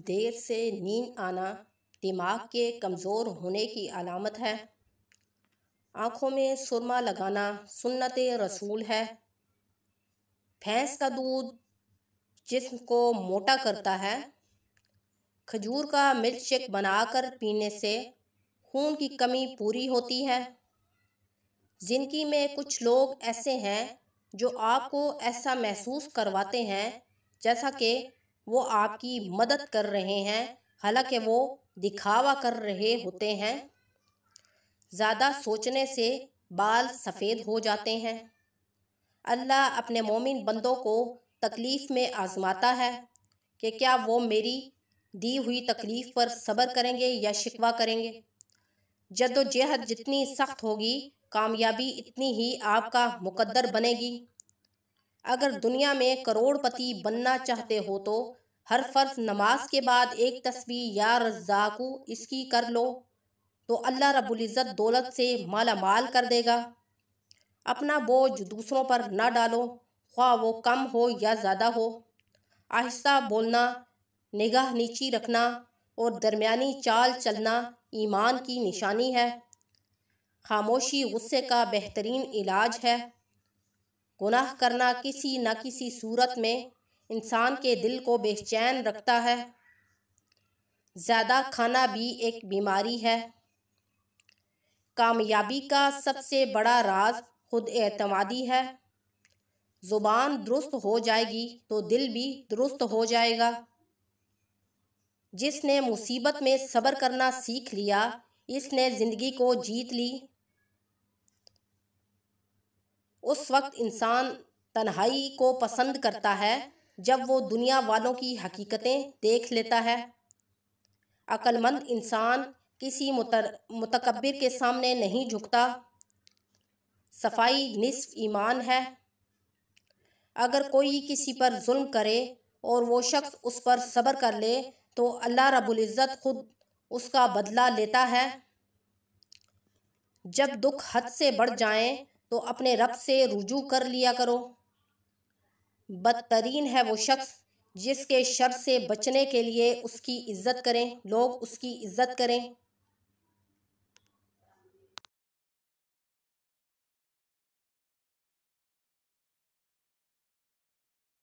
دیر سے نیند آنا دماغ کے کمزور ہونے کی علامت ہے۔ آنکھوں میں سرما لگانا سنت رسول ہے۔ بھینس کا دودھ جسم کو موٹا کرتا ہے۔ کھجور کا ملک شیک بنا کر پینے سے خون کی کمی پوری ہوتی ہے۔ زندگی میں کچھ لوگ ایسے ہیں جو آپ کو ایسا محسوس کرواتے ہیں جیسا کہ وہ آپ کی مدد کر رہے ہیں، حالانکہ وہ دکھاوا کر رہے ہوتے ہیں۔ زیادہ سوچنے سے بال سفید ہو جاتے ہیں۔ اللہ اپنے مومن بندوں کو تکلیف میں آزماتا ہے کہ کیا وہ میری دی ہوئی تکلیف پر صبر کریں گے یا شکوہ کریں گے۔ جد و جہد جتنی سخت ہوگی، کامیابی اتنی ہی آپ کا مقدر بنے گی۔ اگر دنیا میں کروڑ پتی بننا چاہتے ہو تو ہر فرض نماز کے بعد ایک تسبیح یا رزاقو اس کی کر لو تو اللہ رب العزت دولت سے مالا مال کر دے گا۔ اپنا بوجھ دوسروں پر نہ ڈالو، خواہ وہ کم ہو یا زیادہ ہو۔ آہستہ بولنا، نگاہ نیچی رکھنا اور درمیانی چال چلنا ایمان کی نشانی ہے۔ خاموشی غصے کا بہترین علاج ہے۔ گناہ کرنا کسی نہ کسی صورت میں انسان کے دل کو بے چین رکھتا ہے۔ زیادہ کھانا بھی ایک بیماری ہے۔ کامیابی کا سب سے بڑا راز خود اعتمادی ہے۔ زبان درست ہو جائے گی تو دل بھی درست ہو جائے گا۔ جس نے مصیبت میں صبر کرنا سیکھ لیا، اس نے زندگی کو جیت لی۔ اس وقت انسان تنہائی کو پسند کرتا ہے جب وہ دنیا والوں کی حقیقتیں دیکھ لیتا ہے۔ عقل مند انسان کسی متکبر کے سامنے نہیں جھکتا۔ صفائی نصف ایمان ہے۔ اگر کوئی کسی پر ظلم کرے اور وہ شخص اس پر صبر کر لے تو اللہ رب العزت خود اس کا بدلہ لیتا ہے۔ جب دکھ حد سے بڑھ جائیں تو اپنے رب سے رجوع کر لیا کرو۔ بدترین ہے وہ شخص جس کے شر سے بچنے کے لیے اس کی عزت کریں، لوگ اس کی عزت کریں۔